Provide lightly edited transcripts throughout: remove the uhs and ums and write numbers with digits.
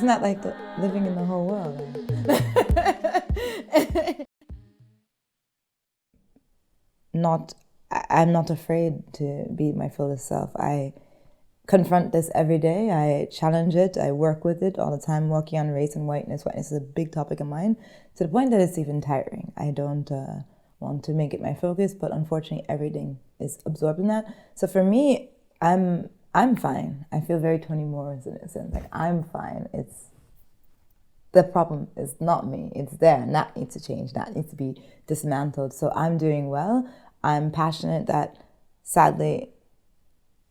Isn't that like living in the whole world? I'm not afraid to be my fullest self. I confront this every day. I challenge it. I work with it all the time, working on race and whiteness. Whiteness is a big topic of mine, to the point that it's even tiring. I don't want to make it my focus, but unfortunately everything is absorbed in that. So for me, I'm fine. I feel very Toni Morrison in a sense. Like, I'm fine. The problem is not me. It's there, and that needs to change. That needs to be dismantled. So I'm doing well. I'm passionate that, sadly,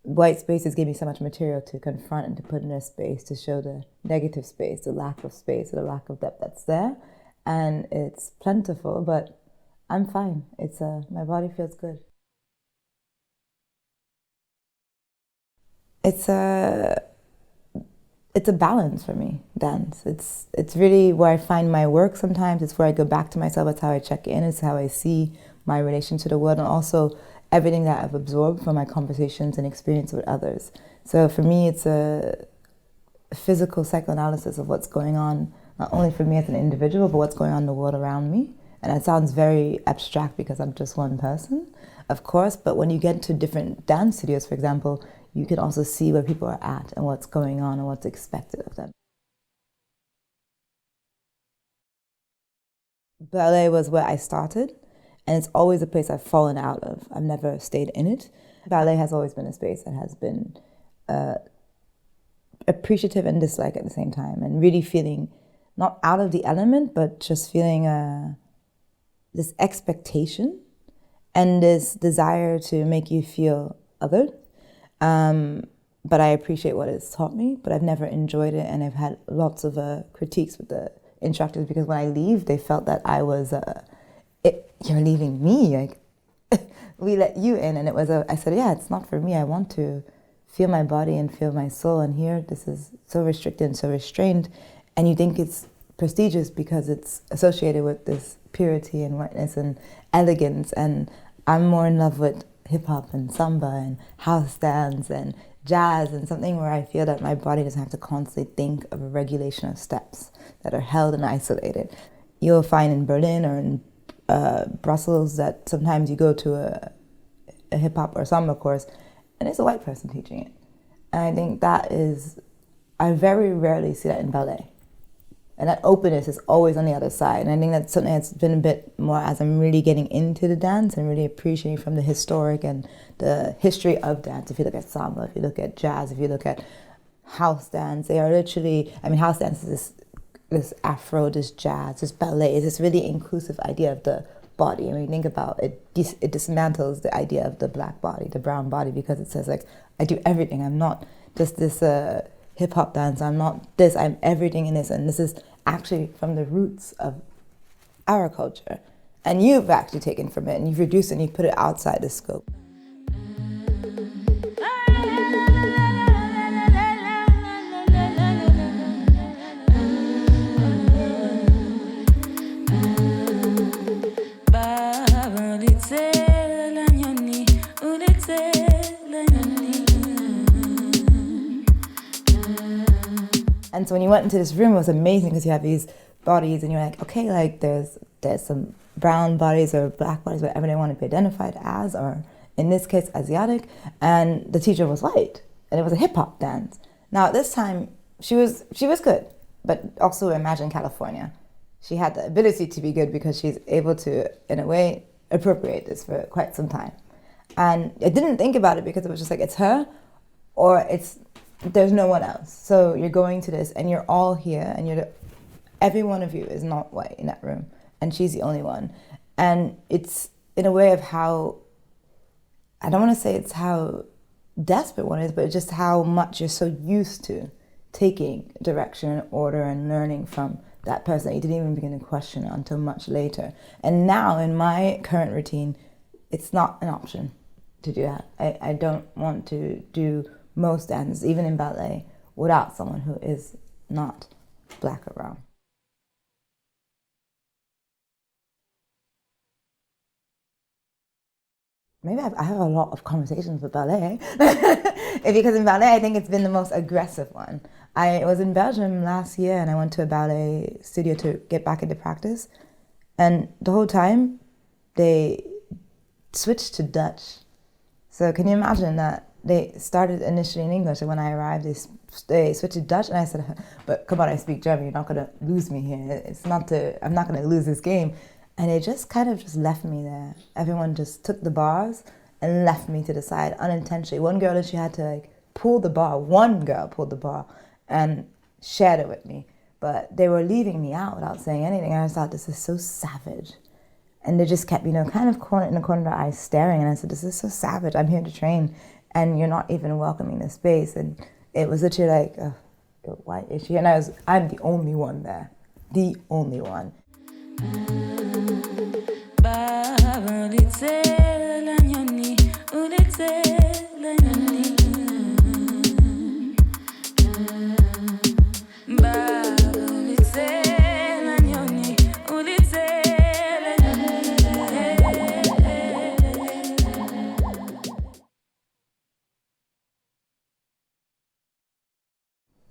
white spaces give me so much material to confront and to put in a space to show the negative space, the lack of space, or the lack of depth that's there. And it's plentiful, but I'm fine. My body feels good. It's a balance for me, dance. It's really where I find my work sometimes. It's where I go back to myself. It's how I check in. It's how I see my relation to the world, and also everything that I've absorbed from my conversations and experience with others. So for me, it's a physical psychoanalysis of what's going on, not only for me as an individual, but what's going on in the world around me. And it sounds very abstract because I'm just one person, of course, but when you get to different dance studios, for example, you can also see where people are at and what's going on and what's expected of them. Ballet was where I started, and it's always a place I've fallen out of. I've never stayed in it. Ballet has always been a space that has been appreciative and dislike at the same time, and really feeling not out of the element, but just feeling this expectation and this desire to make you feel othered. But I appreciate what it's taught me, but I've never enjoyed it, and I've had lots of critiques with the instructors, because when I leave, they felt that I was, you're leaving me, like, we let you in, and I said, yeah, it's not for me. I want to feel my body and feel my soul, and here, this is so restricted and so restrained, and you think it's prestigious because it's associated with this purity and whiteness and elegance, and I'm more in love with hip-hop and samba and house dance and jazz, and something where I feel that my body doesn't have to constantly think of a regulation of steps that are held and isolated. You'll find in Berlin or in Brussels that sometimes you go to a hip-hop or samba course and it's a white person teaching it. And I think I very rarely see that in ballet. And that openness is always on the other side. And I think that's something that's been a bit more as I'm really getting into the dance and really appreciating from the historic and the history of dance. If you look at samba, if you look at jazz, if you look at house dance, they are literally, house dance is this Afro, this jazz, this ballet, is this really inclusive idea of the body. And when you think about it, it dismantles the idea of the black body, the brown body, because it says, like, I do everything. I'm not just this hip-hop dance, I'm not this, I'm everything in this, and this is actually from the roots of our culture. And you've actually taken from it, and you've reduced it, and you've put it outside the scope. And so when you went into this room, it was amazing because you have these bodies and you're like, okay, like there's some brown bodies or black bodies, whatever they want to be identified as, or in this case, Asiatic. And the teacher was white, and it was a hip hop dance. Now at this time, she was good, but also imagine California. She had the ability to be good because she's able to, in a way, appropriate this for quite some time. And I didn't think about it because it was just like, it's her or there's no one else. So you're going to this and you're all here, and every one of you is not white in that room, and she's the only one. And it's in a way of how, I don't want to say it's how desperate one is, but just how much you're so used to taking direction and order and learning from that person that you didn't even begin to question until much later. And now in my current routine, it's not an option to do that. I don't want to do most dances, even in ballet, without someone who is not black or brown. Maybe I have a lot of conversations with ballet. Because in ballet, I think it's been the most aggressive one. I was in Belgium last year and I went to a ballet studio to get back into practice. And the whole time, they switched to Dutch. So can you imagine that they started initially in English, and when I arrived, they switched to Dutch, and I said, but come on, I speak German, you're not going to lose me here. I'm not going to lose this game. And they just kind of just left me there. Everyone just took the bars and left me to the side unintentionally. One girl, she had to pull the bar. One girl pulled the bar and shared it with me. But they were leaving me out without saying anything. And I just thought, this is so savage. And they just kept, kind of in the corner of their eyes staring. And I said, this is so savage. I'm here to train. And you're not even welcoming this space. And it was literally like, oh, why is she? And I'm the only one there. The only one.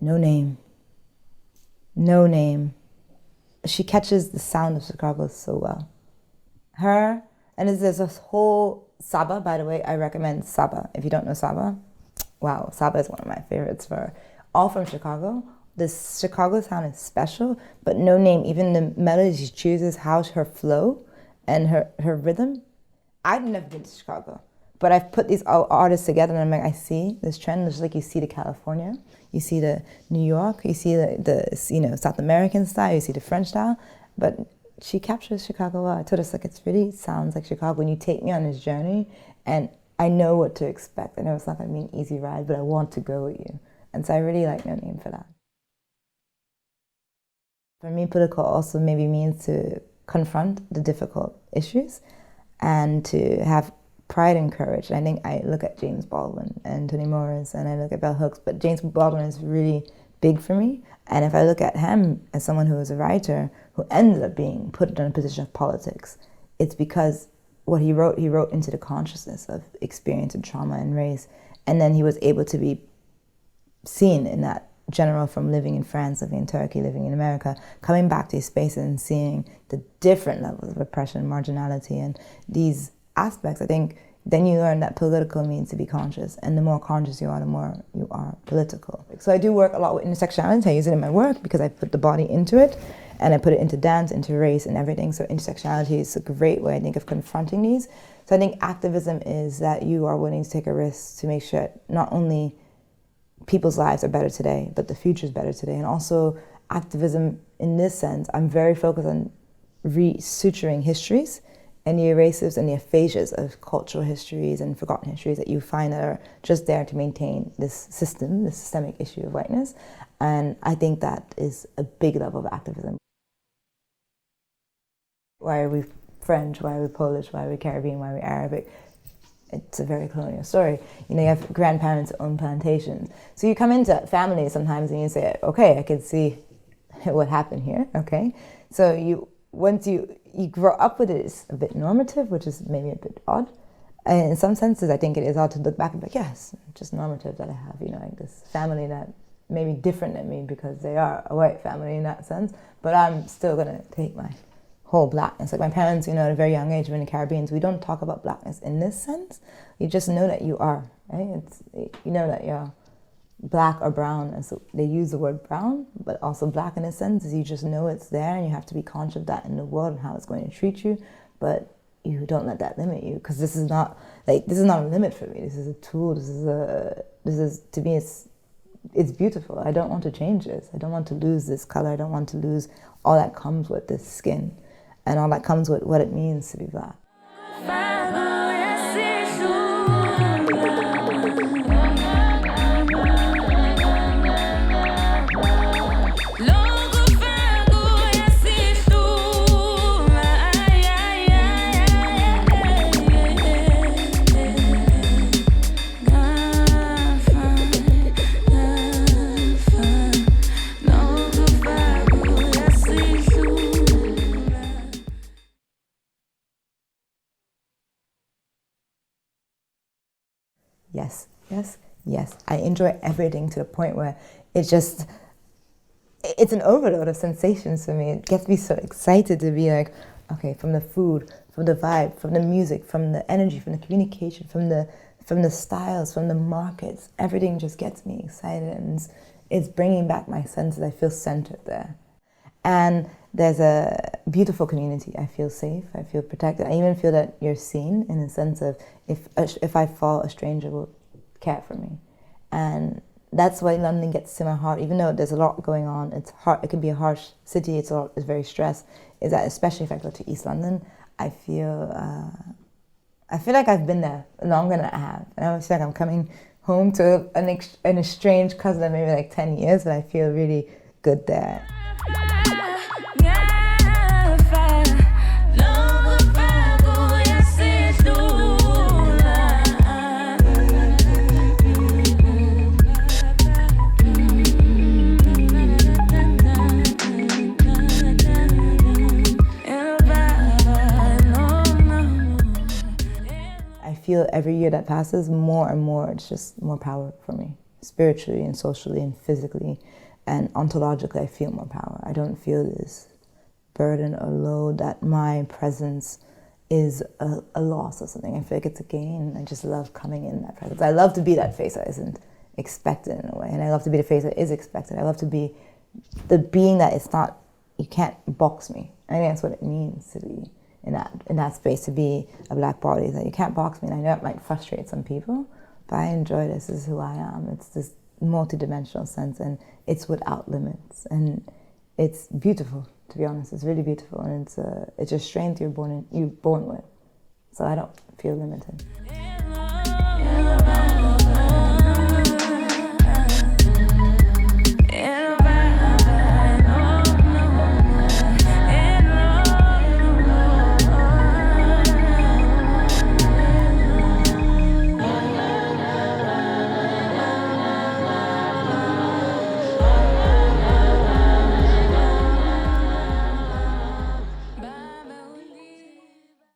No name. No name. She catches the sound of Chicago so well. Her, and there's this whole Saba, by the way, I recommend Saba. If you don't know Saba, wow, Saba is one of my favorites all from Chicago. This Chicago sound is special, but No Name, even the melody she chooses, how her flow and her rhythm. I've never been to Chicago, but I've put these artists together and I'm like, I see this trend, just like you see the California, you see the New York, you see the South American style, you see the French style, but she captures Chicago well. I told her, it really sounds like Chicago when you take me on this journey, and I know what to expect. I know it's not going to be an easy ride, but I want to go with you. And so I really like No Name for that. For me, political also maybe means to confront the difficult issues and to have pride and courage. And I think I look at James Baldwin and Toni Morris and I look at Bell Hooks, but James Baldwin is really big for me. And if I look at him as someone who was a writer who ended up being put in a position of politics, it's because what he wrote into the consciousness of experience and trauma and race. And then he was able to be seen in that general from living in France, living in Turkey, living in America, coming back to his space and seeing the different levels of oppression, marginality, and these aspects. I think then you learn that political means to be conscious, and the more conscious you are, the more you are political. So I do work a lot with intersectionality. I use it in my work because I put the body into it, and I put it into dance, into race, and everything. So intersectionality is a great way, I think, of confronting these. So I think activism is that you are willing to take a risk to make sure not only people's lives are better today, but the future is better today. And also activism in this sense, I'm very focused on resuturing histories and the erasures and the aphasias of cultural histories and forgotten histories that you find that are just there to maintain this system, this systemic issue of whiteness. And I think that is a big level of activism. Why are we French? Why are we Polish? Why are we Caribbean? Why are we Arabic? It's a very colonial story. You have grandparents who own plantations. So you come into families sometimes and you say, okay, I can see what happened here, okay? So once you grow up with it, it's a bit normative, which is maybe a bit odd. And in some senses, I think it is odd to look back and be like, yes, just normative that I have, like this family that may be different than me because they are a white family in that sense, but I'm still gonna take my whole blackness. Like my parents, at a very young age, when in the Caribbean, we don't talk about blackness in this sense. You just know that you are, right? You know that you're black or brown, and so they use the word brown, but also black in a sense is you just know it's there, and you have to be conscious of that in the world and how it's going to treat you, but you don't let that limit you, because this is not a limit for me. This is a tool. This is to me, it's beautiful. I don't want to change this. I don't want to lose this color. I don't want to lose all that comes with this skin and all that comes with what it means to be black. Yes, Yes, I enjoy everything to the point where it's an overload of sensations for me. It gets me so excited to be like, okay, from the food, from the vibe, from the music, from the energy, from the communication, from the styles, from the markets, everything just gets me excited, and it's bringing back my senses. I feel centered there. And there's a beautiful community. I feel safe, I feel protected. I even feel that you're seen, in the sense of if I fall, a stranger will care for me. And that's why London gets to my heart, even though there's a lot going on. It's hard. It can be a harsh city. It's very stressed. Is that especially if I go to East London, I feel like I've been there longer than I have, and I always feel like I'm coming home to an estranged cousin of maybe like 10 years, but I feel really good there. I feel every year that passes, more and more, it's just more power for me, spiritually and socially and physically and ontologically. I feel more power. I don't feel this burden or load that my presence is a loss or something. I feel like it's a gain. I just love coming in that presence. I love to be that face that isn't expected in a way, and I love to be the face that is expected. I love to be the being that it's not, you can't box me. I think that's what it means to be in that space, to be a black body, that you can't box me. And I know it might frustrate some people, but I enjoy this. This is who I am. It's this multidimensional sense, and it's without limits, and it's beautiful. To be honest, it's really beautiful, and it's a strength you're born with. So I don't feel limited.